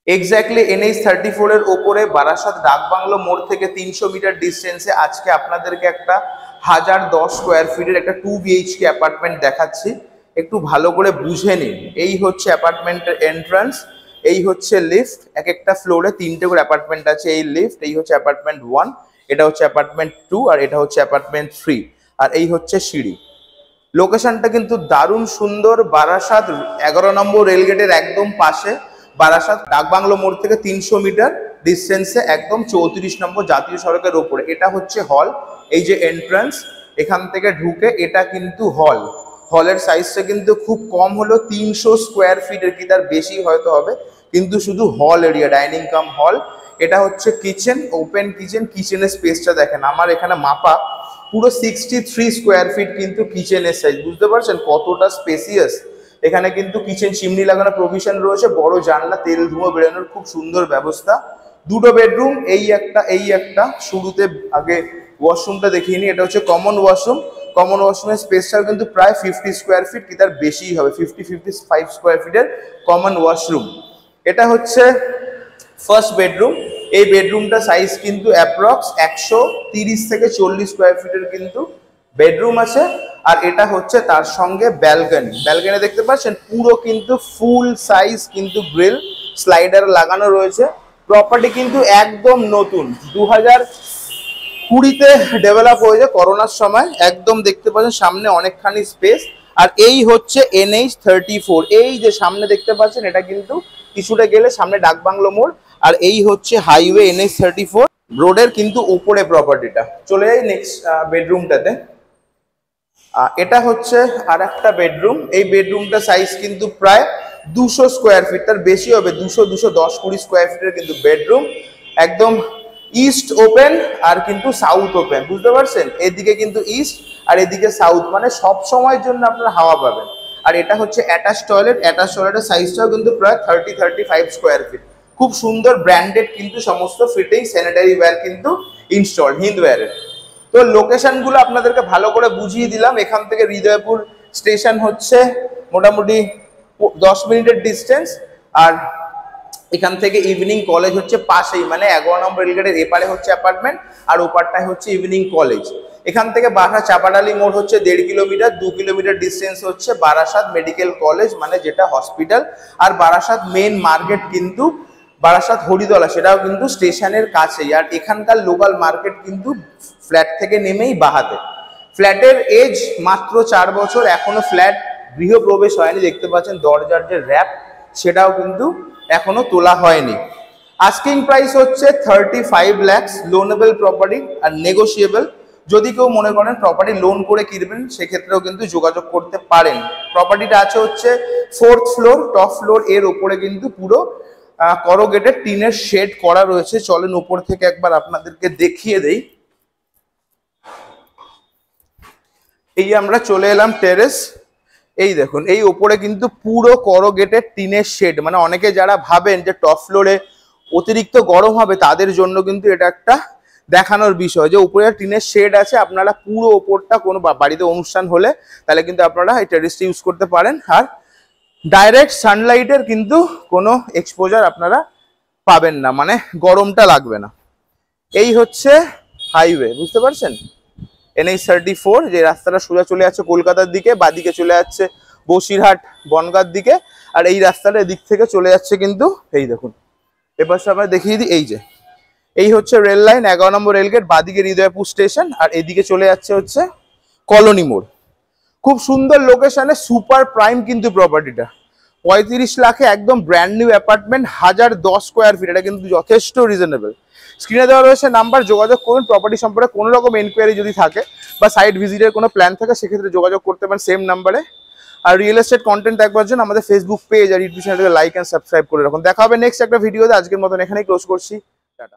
Exactly NH-34 এর ওপরে বারাসাত ডাকবাংলো মোড় থেকে 300 মিটার ডিস্টেন্সে আজকে আপনাদেরকে একটা 1010 স্কোয়ার ফিটের একটা 2 BHK অ্যাপার্টমেন্ট দেখাচ্ছি। একটু ভালো করে বুঝে নিন। এই হচ্ছে অ্যাপার্টমেন্টের এন্ট্রান্স, এই হচ্ছে লিফট। এক একটা ফ্লোরে 3টে করে অ্যাপার্টমেন্ট আছে। এই লিফট, এই হচ্ছে অ্যাপার্টমেন্ট 1, এটা হচ্ছে অ্যাপার্টমেন্ট 2, আর এটা হচ্ছে অ্যাপার্টমেন্ট 3, আর এই হচ্ছে সিঁড়ি। লোকেশনটা কিন্তু দারুণ সুন্দর। বারাসাত 11 নম্বর রেলগেটের একদম পাশে, বারাসাত ডাকবাংলো মোড় থেকে 300 মিটার ডিস্টেন্সে, একদম 34 নম্বর জাতীয় সড়কের ওপরে। এটা হচ্ছে হল, এই যে এন্ট্রান্স, এখান থেকে ঢুকে এটা কিন্তু হল। হলের সাইজটা কিন্তু খুব কম হলো 300 স্কোয়ার ফিটের, কি তার বেশি হয়তো হবে, কিন্তু শুধু হল এরিয়া, ডাইনিং কাম হল। এটা হচ্ছে কিচেন, ওপেন কিচেন। কিচেনের স্পেসটা দেখেন, আমার এখানে মাপা পুরো 63 স্কোয়ার ফিট কিন্তু কিচেনের সাইজ। বুঝতে পারছেন কতটা স্পেসিয়াস। এখানে কিন্তু কিচেন চিমনি লাগানো প্রভিশন রয়েছে, বড় জানলা, তেল ধুয়ো বেরোনোর খুব সুন্দর ব্যবস্থা। দুটো বেডরুম, এই একটা এই একটা। শুরুতে আগে ওয়াশরুমটা দেখিয়ে নিই। এটা হচ্ছে কমন ওয়াশরুম। কমন ওয়াশরুমের স্পেসটাও কিন্তু প্রায় 50 স্কোয়ার ফিট, কি তার বেশিই হবে, 55 স্কোয়ার ফিটের কমন ওয়াশরুম। এটা হচ্ছে ফার্স্ট বেডরুম। এই বেডরুমটা সাইজ কিন্তু অ্যাপ্রক্স 130 থেকে 40 স্কোয়ার ফিটের কিন্তু বেডরুম আছে। আর এটা হচ্ছে তার সঙ্গে ব্যালকনি। ব্যালকনি দেখতে পাচ্ছেন পুরো কিন্তু ফুল সাইজ কিন্তু গ্রিল স্লাইডার লাগানো রয়েছে। প্রপার্টি কিন্তু একদম নতুন, 2020-তে ডেভেলপ হয়েছে করোনার সময়। একদম দেখতে পাচ্ছেন সামনে অনেকখানি স্পেস। আর এই হচ্ছে NH-34। এই যে সামনে দেখতে পাচ্ছেন, এটা কিন্তু কিছুটা গেলে সামনে ডাকবাংলো মোড়। আর এই হচ্ছে হাইওয়ে NH-34 রোডের কিন্তু উপরে প্রপার্টিটা। চলে যাই নেক্সট বেডরুমটাতে। এটা হচ্ছে আর একটা বেডরুম। এই বেডরুমটা সাইজ কিন্তু প্রায় 200 স্কোয়ার ফিট, তার বেশি হবে, 210-20 স্কোয়ার ফিটের কিন্তু বেডরুম। একদম ইস্ট ওপেন আর কিন্তু সাউথ ওপেন। বুঝতে পারছেন, এদিকে কিন্তু ইস্ট আর এদিকে সাউথ, মানে সব সময়ের জন্য আপনারা হাওয়া পাবেন। আর এটা হচ্ছে অ্যাটাচ টয়লেট। অ্যাটাচ টয়লেটের সাইজটাও কিন্তু প্রায় 30-35 স্কোয়ার ফিট। খুব সুন্দর ব্র্যান্ডেড কিন্তু সমস্ত ফিটিং, স্যানিটারি ওয়্যার কিন্তু ইনস্টল, হিন্দওয়্যারের। তো লোকেশনগুলো আপনাদেরকে ভালো করে বুঝিয়ে দিলাম। এখান থেকে হৃদয়পুর স্টেশন হচ্ছে মোটামুটি 10 মিনিটের ডিস্টেন্স। আর এখান থেকে ইভিনিং কলেজ হচ্ছে পাশেই, মানে 11 নম্বর রেলগেটের এপারে হচ্ছে অ্যাপার্টমেন্ট আর ওপারটায় হচ্ছে ইভিনিং কলেজ। এখান থেকে বারাসাত চাপাডালি মোড় হচ্ছে 1.5 কিলোমিটার। 2 কিলোমিটার ডিস্টেন্স হচ্ছে বারাসাত মেডিকেল কলেজ, মানে যেটা হসপিটাল। আর বারাসাত মেন মার্কেট কিন্তু বারাসাত হরিদলা, সেটাও কিন্তু স্টেশনের কাছেই। আর এখানকার লোকাল মার্কেট কিন্তু ফ্ল্যাট থেকে নেমেই বাহাতে। ফ্ল্যাটের এজ মাত্র 4 বছর, এখনো ফ্ল্যাট গৃহপ্রবেশ হয়নি। দেখতে পাচ্ছেন দরজার যে র্যাপ, সেটাও কিন্তু এখনো তোলা হয়নি। আস্কিং প্রাইস হচ্ছে 35 lakhs, লোনেবল প্রপার্টি আর নেগোশিয়েবল। যদি কেউ মনে করেন প্রপার্টি লোন করে কিনবেন, সেক্ষেত্রেও কিন্তু যোগাযোগ করতে পারেন। প্রপার্টিটা আছে হচ্ছে 4th ফ্লোর, টপ ফ্লোর। এর ওপরে কিন্তু পুরো করোগেটেড টিনের শেড করা রয়েছে। চলেন উপর থেকে একবার আপনাদেরকে দেখিয়ে দেই। এই আমরা চলে এলাম টেরেস। এই দেখুন, এই ওপরে কিন্তু পুরো করোগেটেড টিনের শেড, মানে অনেকে যারা ভাবেন যে টপ ফ্লোরে অতিরিক্ত গরম হবে, তাদের জন্য কিন্তু এটা একটা দেখানোর বিষয় যে উপরে টিনের শেড আছে। আপনারা পুরো ওপরটা কোনো বাড়িতে অনুষ্ঠান হলে তাহলে কিন্তু আপনারা এই টেরেসটা ইউজ করতে পারেন। আর ডাইরেক্ট সানলাইটের কিন্তু কোনো এক্সপোজার আপনারা পাবেন না, মানে গরমটা লাগবে না। এই হচ্ছে হাইওয়ে, বুঝতে পারছেন, NH-34, যে রাস্তাটা সোজা চলে যাচ্ছে কলকাতার দিকে, বাদিকে চলে যাচ্ছে বসিরহাট বনগাঁর দিকে। আর এই রাস্তাটা এদিক থেকে চলে যাচ্ছে কিন্তু, এই দেখুন এপাশে আমরা দেখিয়ে দিই, এই যে এই হচ্ছে রেল লাইন, 11 নম্বর রেলগেট, বাদিকে হৃদয়পুর স্টেশন, আর এদিকে চলে যাচ্ছে হচ্ছে কলোনি মোড়। খুব সুন্দর লোকেশনে, সুপার প্রাইম কিন্তু প্রপার্টিটা। 35 লাখে একদম brand new apartment, 1010 square feet. এটা কিন্তু যথেষ্ট রিজনেবল। স্ক্রিনে দেওয়া রয়েছে নাম্বার, যোগাযোগ করুন। প্রপার্টি সম্পর্কে কোনো রকম এনকোয়ারি যদি থাকে বা সাইট ভিজিটের কোনো প্ল্যান থাকে, সেক্ষেত্রে যোগাযোগ করতে পারেন সেম নাম্বারে। আর রিয়েল এস্টেট কন্টেন্ট দেখবার জন্য আমাদের ফেসবুক পেজ আর ইউটিউব চ্যানেলকে লাইক অ্যান্ড সাবস্ক্রাইব করে রাখুন। দেখা হবে নেক্সট একটা ভিডিওতে। আজকের মতন এখানেই ক্লোজ করছি। টাটা।